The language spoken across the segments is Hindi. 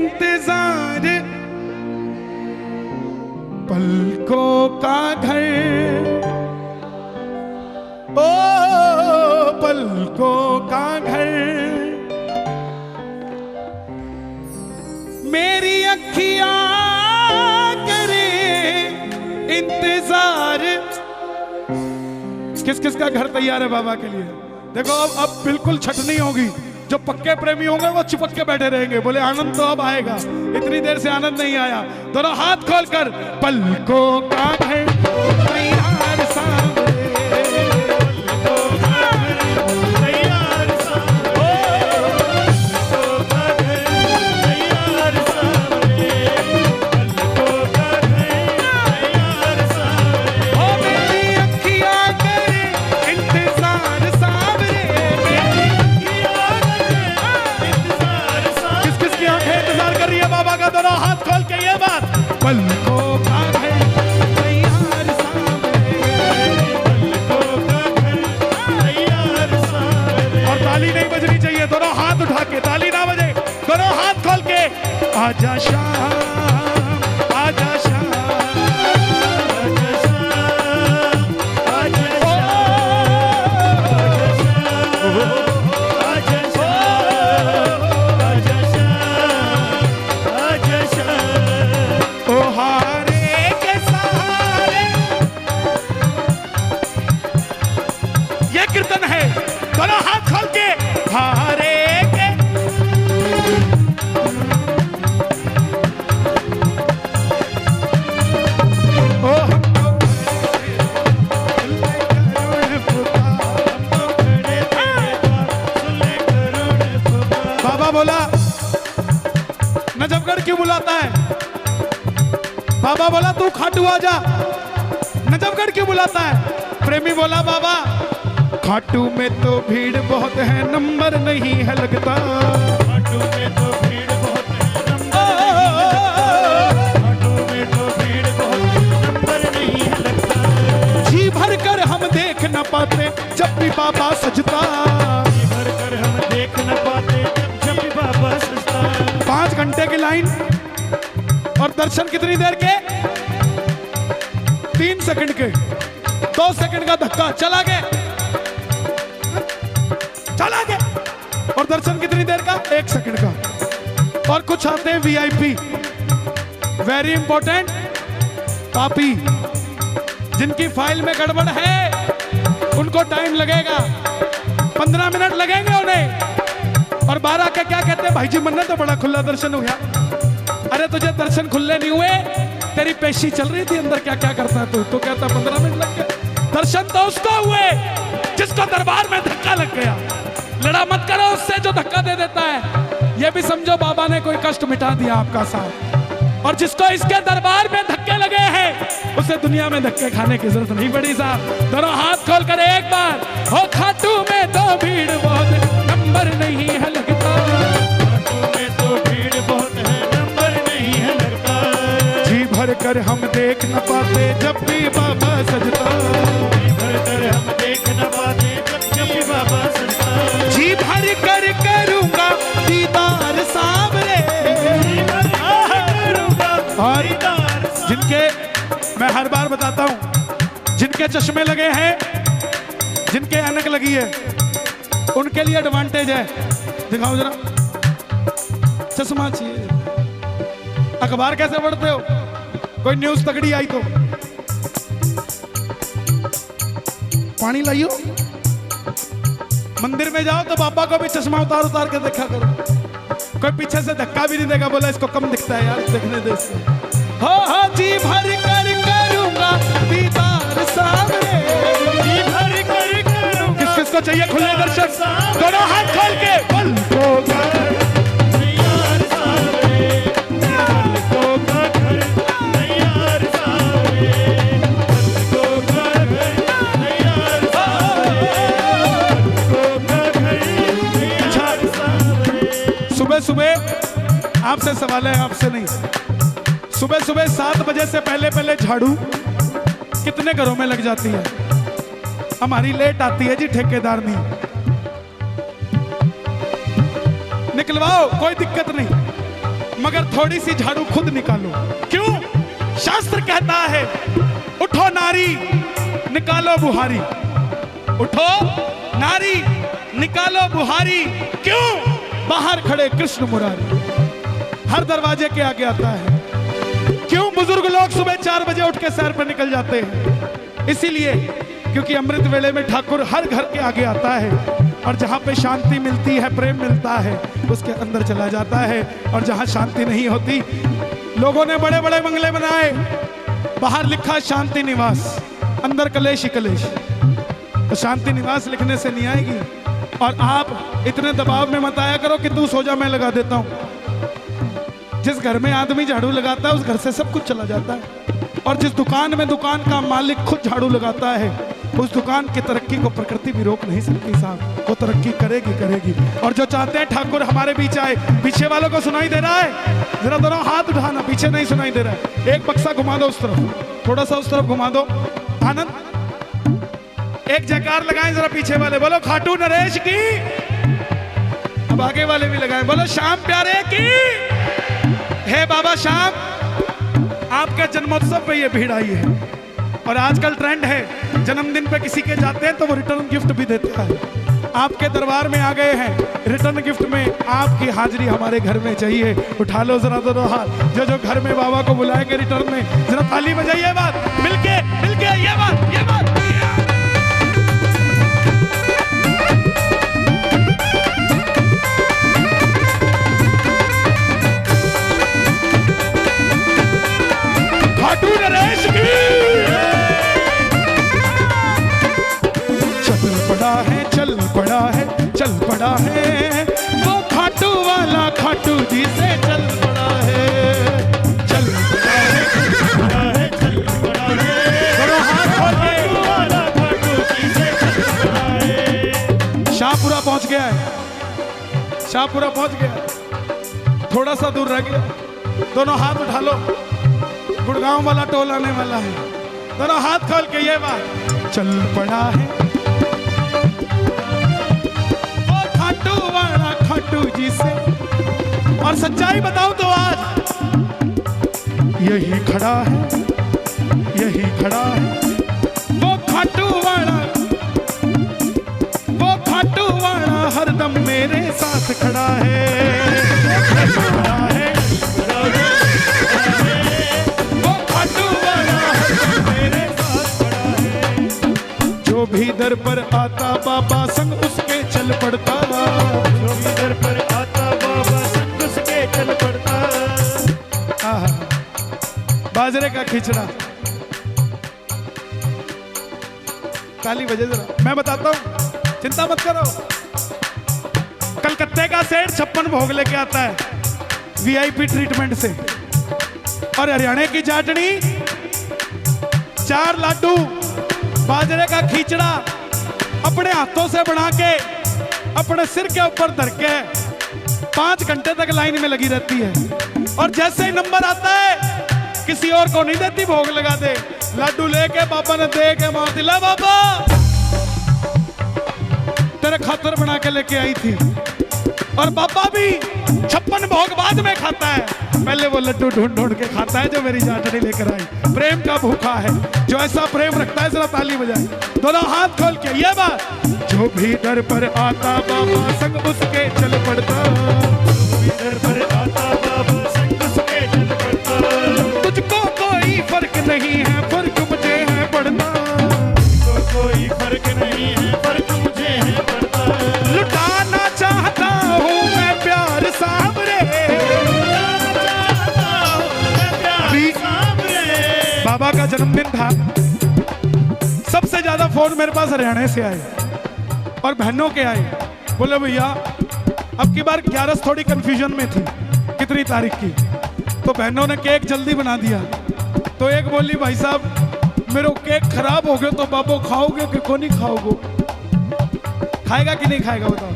इंतजार, पलकों का घर, ओ पलकों का घर, मेरी अखियां करे इंतजार। किस किस का घर तैयार है बाबा के लिए? देखो अब बिल्कुल छट नहीं होगी। जो पक्के प्रेमी होंगे वो चिपक के बैठे रहेंगे, बोले आनंद तो अब आएगा, इतनी देर से आनंद नहीं आया। दोनों हाथ खोलकर पलकों का घर तैयार सामने, पलकों का घर तैयार सामने, पलकों का घर तैयार सामने, पलकों का घर तैयार सामने। ओ मेरी अखियां करे इंतजार सामने, बाबा का दोनों हाथ खोल के ये बात, पलकों का घर तैयार सामने, पलकों का घर तैयार सामने। और ताली नहीं बजनी चाहिए, दोनों हाथ उठा के, ताली ना बजे, दोनों हाथ खोल के। आजा शाम, आजा शाम, आजा शाम, आजा कीर्तन है। दोनों हाथ खोल के हारे के, बाबा बोला नजफगढ़ क्यों बुलाता है? बाबा बोला तू खाटू आजा। नजफगढ़ क्यों बुलाता है? प्रेमी बोला बाबा खाटू में तो भीड़ बहुत है, नंबर नहीं है लगता। खाटू में तो भीड़ बहुत है, खाटू में तो भीड़ बहुत है, नंबर नहीं है लगता। जी भर कर हम देख न पाते जब भी बाबा सजता, जी भर कर हम देख न पाते जब भी बाबा सजता। 5 घंटे की लाइन और दर्शन कितनी देर के? 3 सेकंड के। 2 सेकंड का धक्का, चला गया, चला गया। और दर्शन कितनी देर का? 1 सेकंड का। और कुछ आते हैं वीआईपी, वेरी इंपॉर्टेंट कॉपी, जिनकी फाइल में गड़बड़ है उनको टाइम लगेगा, 15 मिनट लगेंगे उन्हें। और 12 के क्या कहते हैं? भाई जी मन्नत तो बड़ा खुला दर्शन हो गया। अरे तुझे दर्शन खुले नहीं हुए, तेरी पेशी चल रही थी अंदर, क्या क्या करता है तू? तो कहता 15 मिनट लग गए। दर्शन तो उसको हुए जिसको दरबार में धक्का लग गया। लड़ा मत करो उससे जो धक्का दे देता है। ये भी समझो बाबा ने कोई कष्ट मिटा दिया आपका साथ। और जिसको इसके दरबार में धक्के लगे हैं उसे दुनिया में धक्के खाने की जरूरत नहीं पड़ी साहब। दोनों हाथ खोल कर एक बार, हो खाटू में तो भीड़ बहुत, नंबर नहीं है लगता। खाटू में तो भीड़ बहुत है, नंबर नहीं है लगता। जी भर कर हम देख न पाते जब भी बाबा सजता, जी भर कर हम देख न पाते जब भी बाबा सजता। जी भर कर करूंगा दीदार सामने, और जिनके, मैं हर बार बताता हूं, जिनके चश्मे लगे हैं, जिनके ऐनक लगी है, उनके लिए एडवांटेज है। दिखाओ जरा, चश्मा चाहिए। अखबार कैसे पढ़ते हो? कोई न्यूज तगड़ी आई तो पानी लाइयो। मंदिर में जाओ तो बाबा को भी चश्मा उतार उतार के देखा करो। कोई पीछे से धक्का भी नहीं देगा, बोला इसको कम दिखता है यार, देखने दे इसको। हो जी भर कर करूंगा दीदार सामने, जी भर कर करूंगा। किस किस को चाहिए खुले दर्शन? दोनों हाथ खोल के पलकों का तैयार सामने, पलकों का घर तैयार सामने, पलकों का घर तैयार सामने, पलकों का घर तैयार सामने। सुबह सुबह आपसे सवाल है, आपसे नहीं। सुबह सुबह 7 बजे से पहले पहले झाड़ू कितने घरों में लग जाती है? हमारी लेट आती है जी, ठेकेदार नहीं। निकलवाओ, कोई दिक्कत नहीं। मगर थोड़ी सी झाड़ू खुद निकालो। क्यों? शास्त्र कहता है उठो नारी निकालो बुहारी, उठो नारी निकालो बुहारी। क्यों? बाहर खड़े कृष्ण मुरारी हर दरवाजे के आगे आता है। क्यों बुजुर्ग लोग सुबह 4 बजे उठ के सैर पर निकल जाते हैं? इसीलिए क्योंकि अमृत वेले में ठाकुर हर घर के आगे आता है और जहां पे शांति मिलती है, प्रेम मिलता है, उसके अंदर चला जाता है। और जहां शांति नहीं होती, लोगों ने बड़े बड़े बंगले बनाए, बाहर लिखा शांति निवास, अंदर कलेश ही कलेश। तो शांति निवास लिखने से नहीं आएगी। और आप इतने दबाव में मत आया करो कि तू सो जा मैं लगा देता हूं। जिस घर में आदमी झाड़ू लगाता है उस घर से सब कुछ चला जाता है। और जिस दुकान में दुकान का मालिक खुद झाड़ू लगाता है, उस दुकान की तरक्की को प्रकृति भी रोक नहीं सकती साहब। वो तरक्की करेगी करेगी। और जो चाहते हैं ठाकुर हमारे बीच आए, पीछे वालों को सुनाई दे रहा है? जरा दोनों हाथ उठाना, पीछे नहीं सुनाई दे रहा है। एक बक्सा घुमा दो उस तरफ, थोड़ा सा उस तरफ घुमा दो। आनंद एक जयकार लगाएं जरा पीछे वाले, बोलो खाटू नरेश की। अब आगे वाले भी लगाएं, बोलो श्याम प्यारे की। हे बाबा श्याम, आपके जन्मोत्सव पे ये भीड़ आई है। और आजकल ट्रेंड है, जन्मदिन पे किसी के जाते हैं तो वो रिटर्न गिफ्ट भी देता है। आपके दरबार में आ गए हैं, रिटर्न गिफ्ट में आपकी हाजिरी हमारे घर में चाहिए। उठा लो जरा दोनों हाथ, जो जो घर में बाबा को बुलाएंगे रिटर्न में, जरा ताली बजाइए। बात मिलके मिलके ये बात खाटू नरेश की। चल पड़ा है चल पड़ा है चल पड़ा है, वो खाटू वाला खाटू जी से चल पड़ा है। चल पड़ा है चल पड़ा है चल पड़ा है, बड़ा हाथ खाटू वाला खाटू जी से चल पड़ा है। शाहपुरा पहुंच गया है, शाहपुरा पहुंच गया, थोड़ा सा दूर रह गया। दोनों हाथ उठा लो, गुड़गांव वाला टोल आने वाला है। दोनों हाथ खोल के ये बात, चल पड़ा है वो खाटू वाला खाटू जी से। और सच्चाई बताऊं तो आज यही खड़ा है, यही खड़ा है वो खाटू वाला, वो खाटू वाला हरदम मेरे साथ खड़ा है। खड़ा है जो भी दर पर आता बाबा संग उसके चल पड़ता, जो भी दर पर आता बाबा संग उसके चल पड़ता। बाजरे का खिचड़ा, ताली बजे जरा, मैं बताता हूं, चिंता मत करो। कलकत्ते का सेठ 56 भोग लेके आता है वीआईपी ट्रीटमेंट से। और हरियाणा की चाटनी, 4 लाडू, बाजरे का खींचड़ा अपने हाथों से बना के अपने सिर के ऊपर धर के 5 घंटे तक लाइन में लगी रहती है। और जैसे ही नंबर आता है, किसी और को नहीं देती, भोग लगा दे। लाडू लेके बाबा ने दे के मार दिला, बाबा तेरे खातर बना के लेके आई थी। और बाबा भी 56 भोग बाद में खाता है, पहले वो लड्डू ढूंढ ढूंढ के खाता है जो मेरी चाटनी लेकर आई। प्रेम का भूखा है, जो ऐसा प्रेम रखता है, जरा ताली बजाए दोनों हाथ खोल के ये बात। जो भी दर पर आता बाबा संग उसके चल पड़ता, जो भी दर पर आता बाबा संग उसके चल पड़ता। तुझको कोई फर्क नहीं है, फर्क मुझे है पड़ता। तुझको कोई फर्क नहीं है, फर्क मुझे है पड़ता। लुटाना चाहता हूँ मैं प्यार सामरे, बाबा का जन्मदिन था, सबसे ज्यादा फोन मेरे पास हरियाणा से आए और बहनों के आए। बोले भैया अब की बार 11 थोड़ी कंफ्यूजन में थी कितनी तारीख की, तो बहनों ने केक जल्दी बना दिया। तो एक बोली भाई साहब मेरे केक खराब हो गए तो बाबू खाओगे कि को नहीं खाओगे? खाएगा कि नहीं खाएगा बताओ?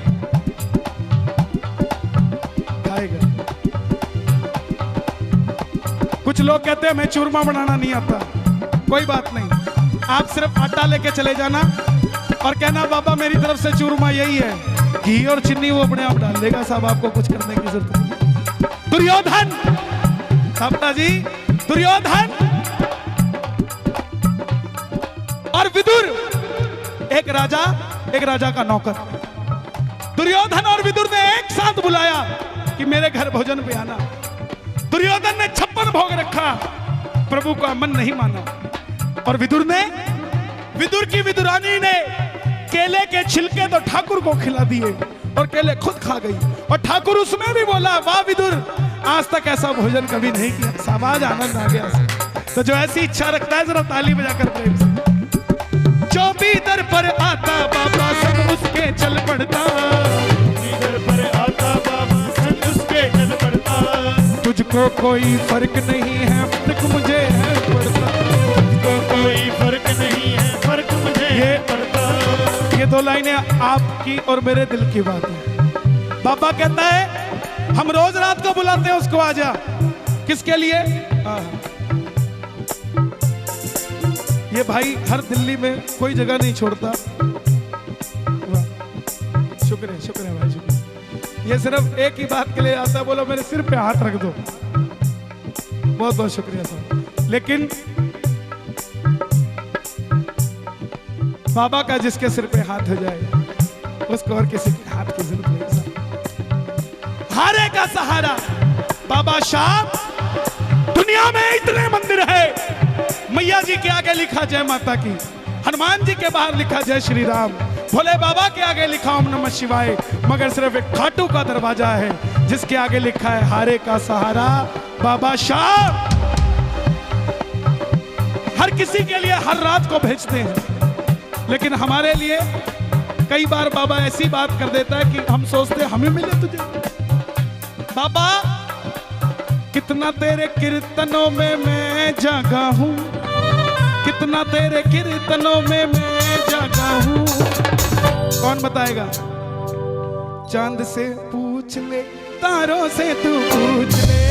खाएगा। कुछ लोग कहते हैं मैं चूरमा बनाना नहीं आता, कोई बात नहीं, आप सिर्फ आटा लेके चले जाना और कहना बाबा मेरी तरफ से चूरमा यही है, घी और चीनी वो अपने आप डाल देगा साहब, आपको कुछ करने की जरूरत नहीं। दुर्योधन, सपना जी, दुर्योधन और विदुर, एक राजा का नौकर। दुर्योधन और विदुर ने एक साथ बुलाया कि मेरे घर भोजन पे आना। दुर्योधन ने 56 भोग रखा, प्रभु का मन नहीं माना। और विदुर की विदुरानी ने केले के छिलके तो ठाकुर को खिला दिए और केले खुद खा गई। और ठाकुर उसमें भी बोला, वाह विदुर, आज तक ऐसा भोजन कभी नहीं किया। साबाज, आनंद आ गया। तो जो ऐसी इच्छा रखता है जरा ताली बजाकर प्रेम से। जो भी दर पर आता बाबा सब उसके चल पड़ता, दर पर आता बाबा सब उसके चल पड़ता। तुझको कोई फर्क नहीं है, फर्क मुझे है पड़ता। तुझको कोई फर्क नहीं है, फर्क मुझे है पड़ता। ये 2 लाइनें आपकी और मेरे दिल की बात है। बाबा कहता है हम रोज रात को बुलाते हैं उसको, आजा। किसके लिए? ये भाई हर दिल्ली में कोई जगह नहीं छोड़ता। शुक्र है भाई, शुक्र। ये सिर्फ एक ही बात के लिए आता है, बोलो मेरे सिर पे हाथ रख दो। बहुत बहुत शुक्रिया साहब। लेकिन बाबा का जिसके सिर पे हाथ हो जाए उसको और किसी के हाथ की जरूरत नहीं। हारे का सहारा बाबा शाम। दुनिया में इतने मंदिर है, मैया जी के आगे लिखा जय माता की, हनुमान जी के बाहर लिखा जय श्री राम, भोले बाबा के आगे लिखा ओम नमः शिवाय, मगर सिर्फ एक खाटू का दरवाजा है जिसके आगे लिखा है हारे का सहारा बाबा शाम। हर किसी के लिए हर रात को भेजते हैं, लेकिन हमारे लिए कई बार बाबा ऐसी बात कर देता है कि हम सोचते हैं हमें मिले तुझे। बाबा कितना तेरे कीर्तनों में मैं जागा हूं, कितना तेरे कीर्तनों में मैं जागा हूं। कौन बताएगा? चांद से पूछ ले, तारों से तू पूछ ले,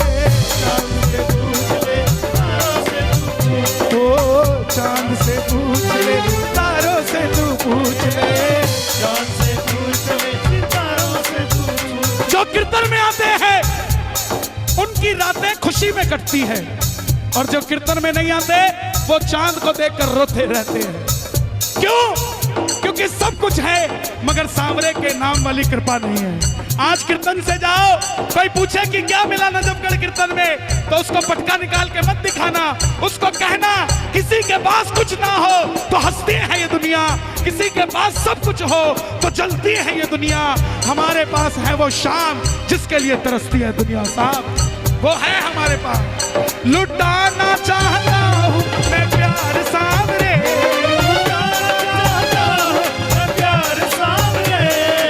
चांद से पूछ ले, तारों से तू पूछ ले। ओ चांद से पूछ ले, तारों से तू पूछ ले, चांद से पूछ ले, सितारों से तू पूछ ले। जो कीर्तन में आते हैं उनकी रातें खुशी में कटती है, और जो कीर्तन में नहीं आते वो चांद को देखकर रोते रहते हैं। क्यों? क्योंकि सब कुछ है मगर सांवरे के नाम वाली कृपा नहीं है। आज कीर्तन से जाओ, कोई पूछे कि क्या मिला नजफगढ़ कीर्तन में, तो उसको पटका निकाल के मत दिखाना, उसको कहना किसी के पास कुछ ना हो तो हंसती है ये दुनिया, किसी के पास सब कुछ हो तो जलती है ये दुनिया। हमारे पास है वो शाम जिसके लिए तरसती है दुनिया साहब, वो है हमारे पास। लुटाना चाहता हूँ मैं प्यार सांवरे,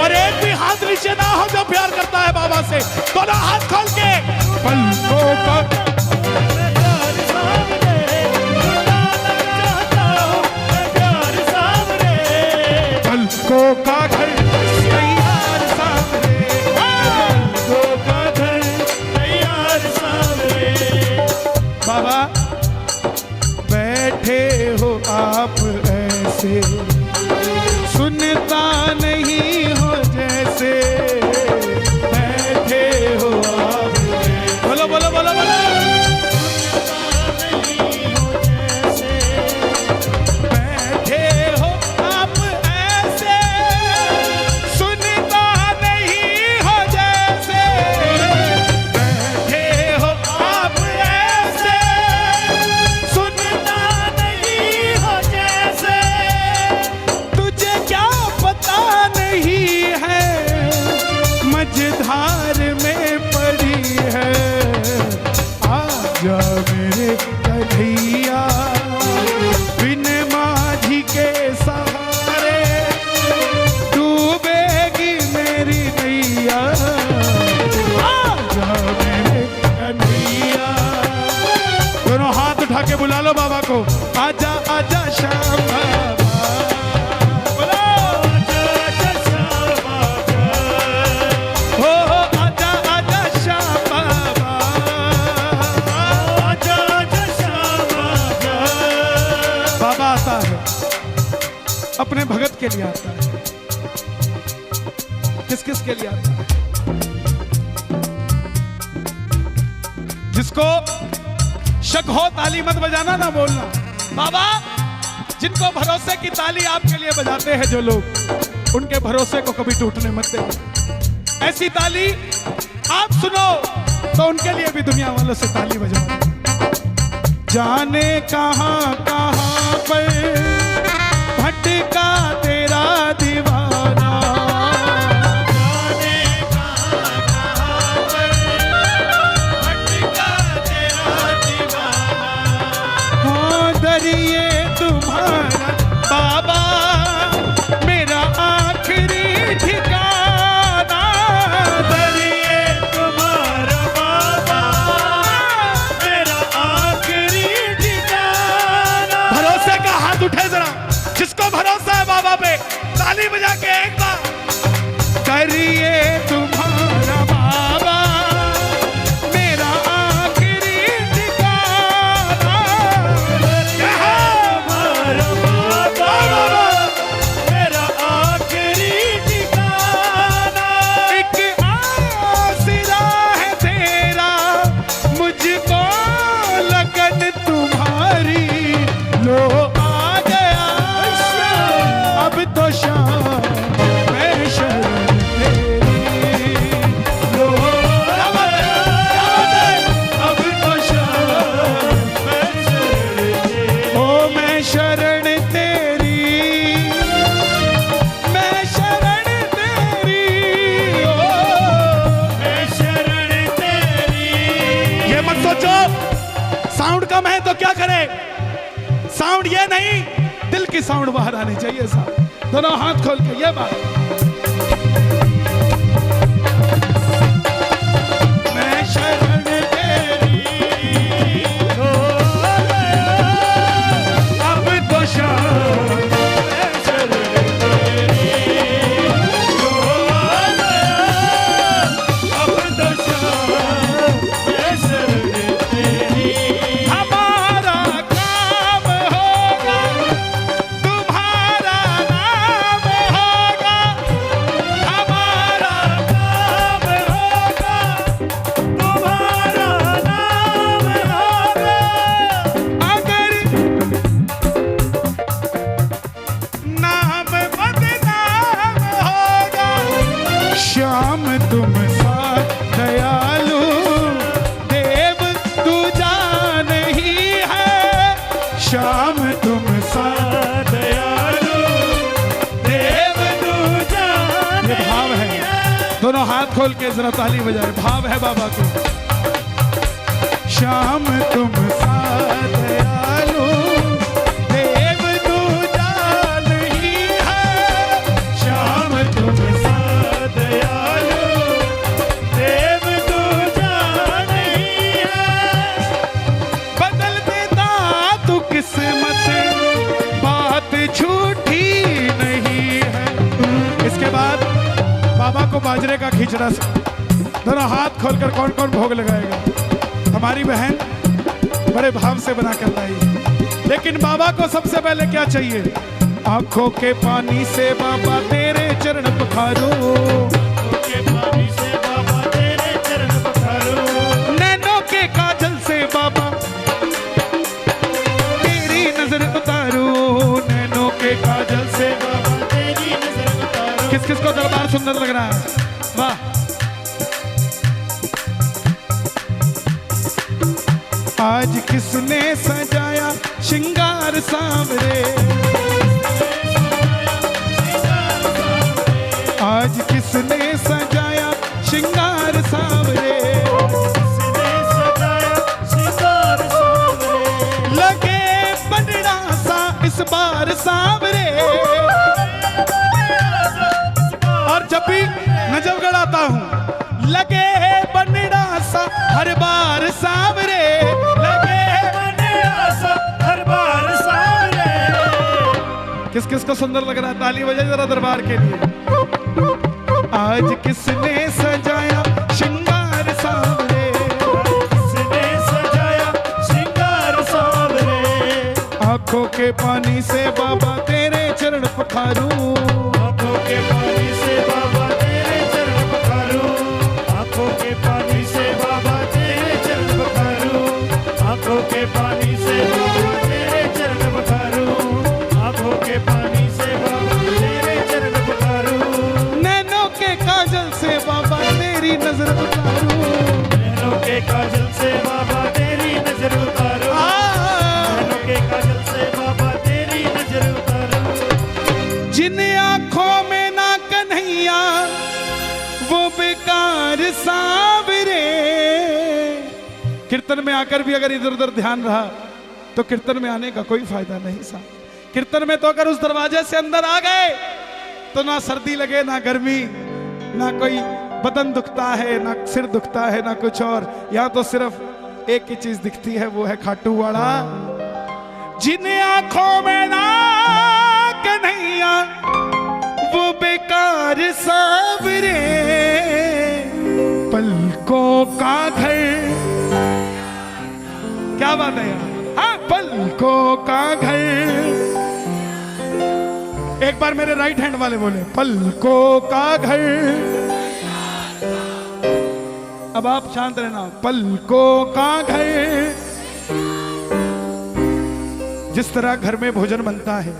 और एक भी हाथ नीचे ना हो जो प्यार करता है बाबा से, दोनों हाथ खोल के पलकों का प्यार सामने, चाहता हूँ मैं प्यार सामने, पलकों का घर तैयार सांवरे, पलकों का घर तैयार सामने। बाबा बैठे हो आप ऐसे, सुनता नहीं हो जैसे, बैठे हो आप, बोलो बोलो बोलो बोलो, नहीं हो जैसे, बैठे हो आप ऐसे, सुनता नहीं हो जैसे, बैठे हो आप ऐसे, सुनता नहीं हो जैसे। तुझे क्या पता नहीं है मझधार में पड़ी है, आजा मेरे कन्हैया, बिन माझी के सहारे डूबेगी मेरी नैया, आजा मेरे कन्हैया। दोनों हाथ उठा के बुला लो बाबा को, आजा आजा श्याम बाबा, बोलो आजा श्याम बाबा, हो आजा आजा श्याम बाबा, आजा श्याम बाबा। बाबा आता है अपने भगत के लिए आता है। किस किस के लिए आता है? जिसको शक हो ताली मत बजाना ना बोलना। बाबा जिनको भरोसे की ताली आपके लिए बजाते हैं जो लोग, उनके भरोसे को कभी टूटने मत दे। ऐसी ताली आप सुनो तो उनके लिए भी दुनिया वालों से ताली बजाओ। जाने कहां कहां पर भटका तेरा दीवाना, जाने कहां कहां पर भटका तेरा दीवाना। हाँ दरिए तुम्हारा बाबा मेरा आखिरी ठिकाना, दरिए तुम्हारा बाबा मेरा आखिरी ठिकाना। भरोसे का हाथ उठे जरा, जिसको भरोसा है बाबा पे, ताली बजा के एक बार। करिए तुम्हारा बाबा मेरा आखिरी ठिकाना, तुम्हारा बाबा मेरा आखिरी ठिकाना। एक आसरा है तेरा मुझको लगन तुम्हारी, लो आ गया अब तो शाम मैं शरण तेरी, लो क्या बात है, अब तो शाम मैं शरण तेरी। ओ मैं शरण तेरी, मैं शरण तेरी, ओ मैं शरण तेरी। ये मत सोचो साउंड कम है तो क्या करे, साउंड ये नहीं, दिल की साउंड बाहर आनी चाहिए साहब। दोनों हाथ खोल के ये बात, मैं शरण तेरी, अब तो शाम मैं शरण तेरी। अब तो शाम मैं शरण तेरी। हमारा काम होगा तुम्हारा नाम होगा, हमारा नाम होगा तुम्हारा नाम होगा। अगर नाम बदनाम होगा, श्याम तुम साथ दयालु देव दूजा नहीं है, श्याम तुम साथ दयालु देव दूजा ये भाव है। दोनों हाथ खोल के जरा ताली बजाए, भाव है बाबा को। श्याम तुम साथ दयालु देव दूजा नहीं है, श्याम तुम साथ दयालु देव दूजा नहीं है। बदल देता तू किस्मत, बात झूठी नहीं है। इसके बाद बाबा को बाजरे का खिचड़ा से दोनों हाथ खोलकर कौन कौन भोग लगाएगा। हमारी बहन बड़े भाव से बना कर लाई, लेकिन बाबा को सबसे पहले क्या चाहिए? आंखों के पानी से बाबा तेरे चरण पखारो, के पानी से बाबा तेरे चरण पखारो। नैनों के काजल से बाबा तेरी नजर उतारो, नैनों के काजल से बाबा तेरी नजर उतारो। किस किस को दरबार सुंदर लग रहा है? वाह। आज किसने सजाया श्रृंगार सांवरे, आज किसने सजाया श्रृंगार सांवरे, किसने सजाया श्रृंगार सांवरे। लगे बनड़ा सा इस बार सांवरे। और जब भी नजफगढ़ आता हूँ, लगे बनड़ा सा हर बार सांवरे, लगे बनड़ा सा हर बार सांवरे। किस किस को सुंदर लग रहा है? ताली बजाइए जरा दरबार के लिए। आज किसने सजाया श्रृंगार सांवरे, किसने सजाया श्रृंगार सांवरे। आंखों के पानी से बाबा तेरे चरण पखारूं, आंखों के पानी से बाबा तेरे चरण पखारूं। आंखों के पानी से बाबा तेरे चरण पखारूं। जिन आंखों में ना कन्हैया वो बेकार सांवरे। कीर्तन में आकर भी अगर इधर उधर ध्यान रहा तो कीर्तन में आने का कोई फायदा नहीं सा। कीर्तन में तो अगर उस दरवाजे से अंदर आ गए तो ना सर्दी लगे ना गर्मी, ना कोई बदन दुखता है, ना सिर दुखता है, ना कुछ और। यहां तो सिर्फ एक ही चीज दिखती है, वो है खाटू वाला। जिन आंखों में ना कन्हैया वो बेकार सांवरे, पलकों का घर। क्या बात है यार, हाँ, पलकों का घर। एक बार मेरे राइट हैंड वाले बोले पलकों का घर। अब आप शांत रहना। पलकों का घर। जिस तरह घर में भोजन बनता है,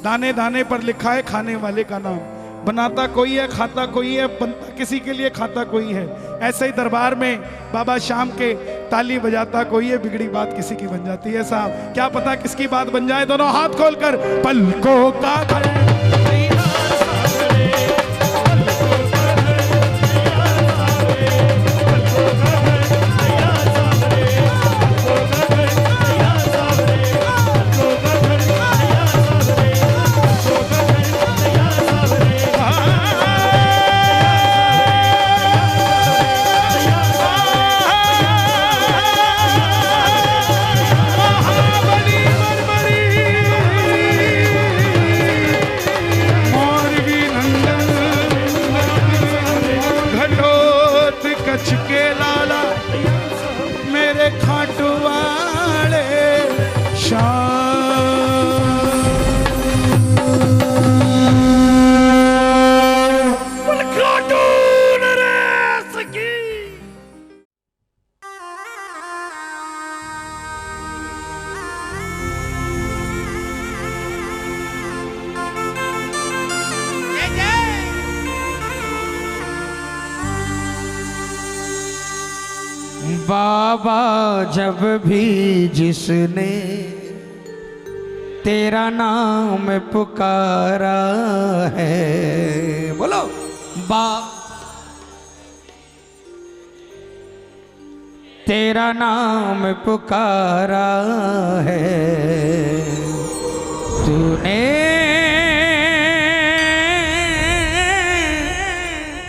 दाने दाने पर लिखा है खाने वाले का नाम। बनाता कोई है, खाता कोई है, बनता किसी के लिए, खाता कोई है। ऐसे ही दरबार में बाबा शाम के ताली बजाता कोई है, बिगड़ी बात किसी की बन जाती है। साहब क्या पता किसकी बात बन जाए। दोनों हाथ खोलकर पलकों का घर। बाबा जब भी जिसने तेरा नाम पुकारा है, बोलो तेरा नाम पुकारा है,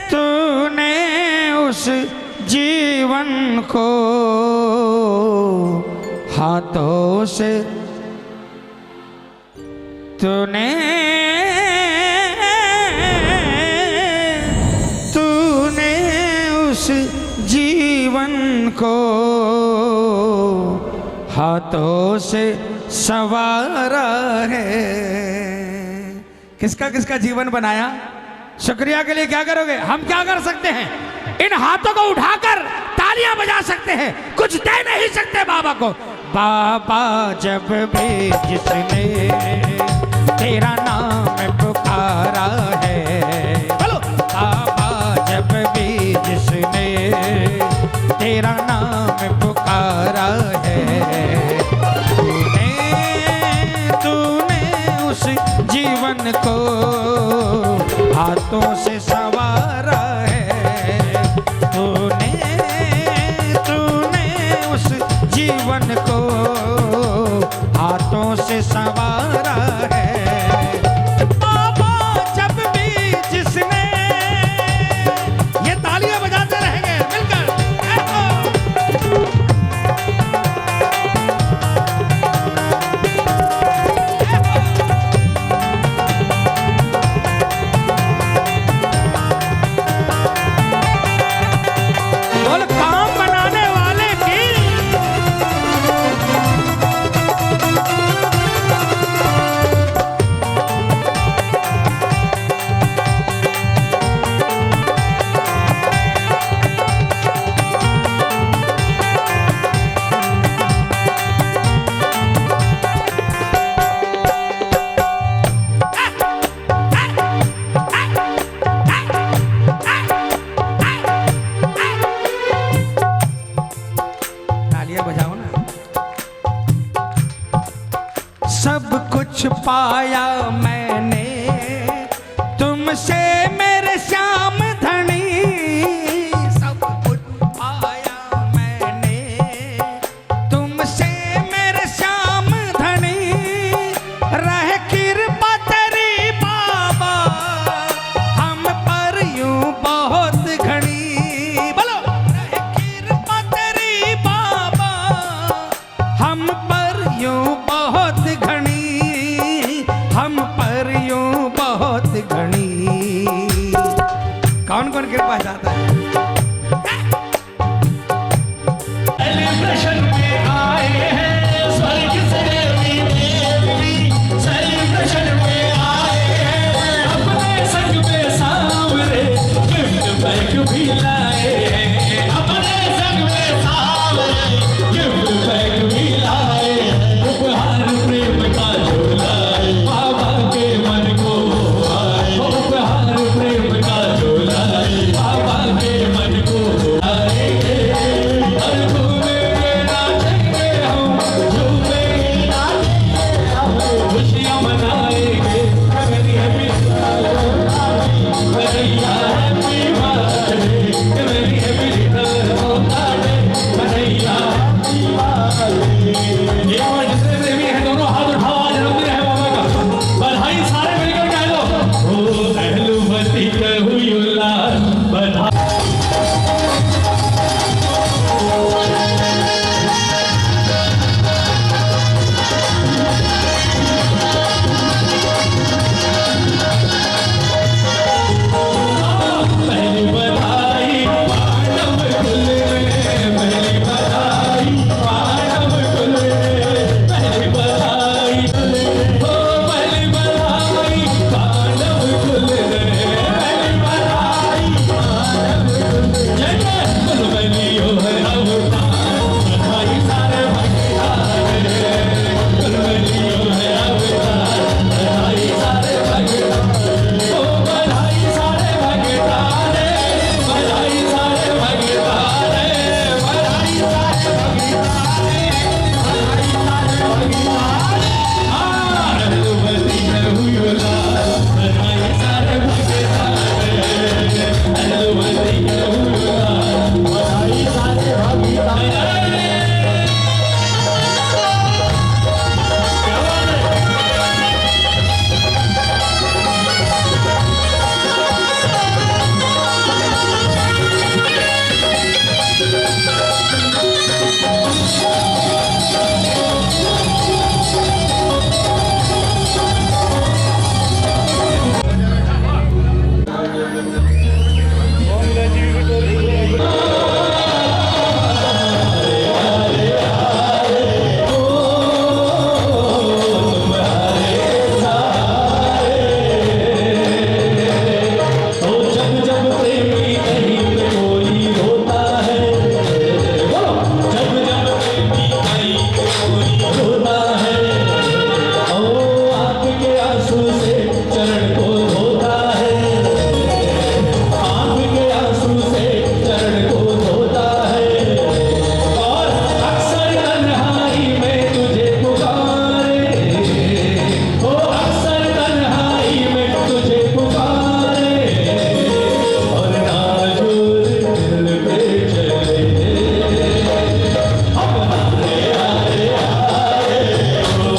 तूने उस जीवन को हाथों से, तूने उस जीवन को हाथों से संवारा है। किसका किसका जीवन बनाया? शुक्रिया के लिए क्या करोगे? हम क्या कर सकते हैं? इन हाथों को उठाकर तालियां बजा सकते हैं, कुछ दे नहीं सकते बाबा को। बाबा जब भी जिसने तेरा नाम पुकारा है, बोलो बाबा जब भी जिसने तेरा नाम पुकारा है, तूने उस जीवन को हाथों से संवारा है, तूने उस जीवन को हाथों से संवारा है। बाबा जब भी जिसने, ये तालियां बजाते रहेंगे मिलकर। बोल काम बनाने वाले की बजाओ ना। सब कुछ पाया मैंने तुमसे मेरे श्याम धनी सब कुछ पाया मैंने, तुमसे मेरे श्याम धनी रहे कृपा तेरी बाबा हम पर यूं बहुत घनी। बोलो रहे कृपा तेरी बाबा हम पर यूं बहुत घनी, हम पर यूं बहुत घनी। कौन कौन कृपा चाहता है? सेलिब्रेशन में आए हैं स्वर्ग से देवी देवी, सेलिब्रेशन में आए हैं अपने संग में सांवरे, गिफ्ट बैग भी लाए हैं अपने संग में सांवरे, गिफ्ट बैग भी लाए, उपहार प्रेम का झोला बाबा के मन को आए, उपहार प्रेम का झोला बाबा के मन को आए। हर झूमेंगे नाचेंगे हम, झूमेंगे नाचेंगे हम, खुशियाँ मनाएंगे। मेरी हैप्पी कन्हैया हैप्पी बर्थडे, मेरी happy birthday Kanhaiya happy birthday. एक बार जितने प्रेमी हैं दोनों हाथ उठाओ, आज जन्मदिन है बाबा का, बधाई सारे मिलकर कह दो, ओ अहलुवती कहुयुल्ला बधाई। पहली बधाई मानव कुल में, पहली बधाई मानव कुल में, पहली बधाई ओ पहली बधाई मानव कुल में, पहली बधाई मानव कुल में। जय जय कुल बलियो है अवतार, बधाई सारे भगतान, कुल बलियो है अवतार, बधाई सारे भगतान, ओ बधाई सारे भगतान, बधाई सारे भगतान, बधाई सारे भगतान, अहलुवती कहुयुल्ला बधाई सारे भगतान, अहलुवती कहुयुल्ला बधाई सारे भगतान। तो जब जब प्रेमी कहीं पे कोई रोता है, बोलो जब जब प्रेमी कहीं पे कोई रोता है, ओ आपके आंसू से चरण को धोता है, आपके आंसू से चरण को धोता है, और अक्सर तन्हाई में तुझे पुकारे, ओ अक्सर तन्हाई में तुझे पुकारे, और नाजुर दिल पे चले अब हारे हारे हारे, ओ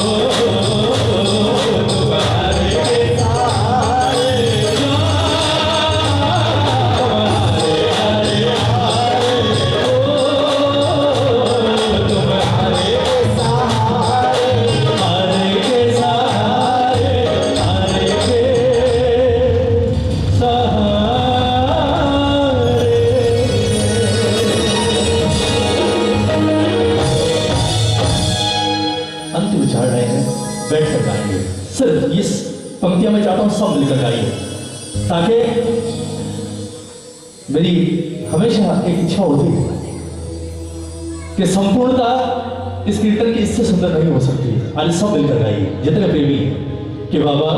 तुम्हारे के सहारे, हारे हारे हारे, ओ तुम्हारे के सहारे, हारे के सहारे, हारे के अंतिम उच्चार रहे हैं, बैठ कर गाएंगे। सिर्फ इस पंक्तियां मैं चाहता हूं सब मिलकर गाइए, ताकि मेरी हमेशा एक इच्छा होती है कि संपूर्णता इस कीर्तन की इससे सुंदर नहीं हो सकती। आज सब मिलकर गाइए, जितने प्रेमी हैं कि बाबा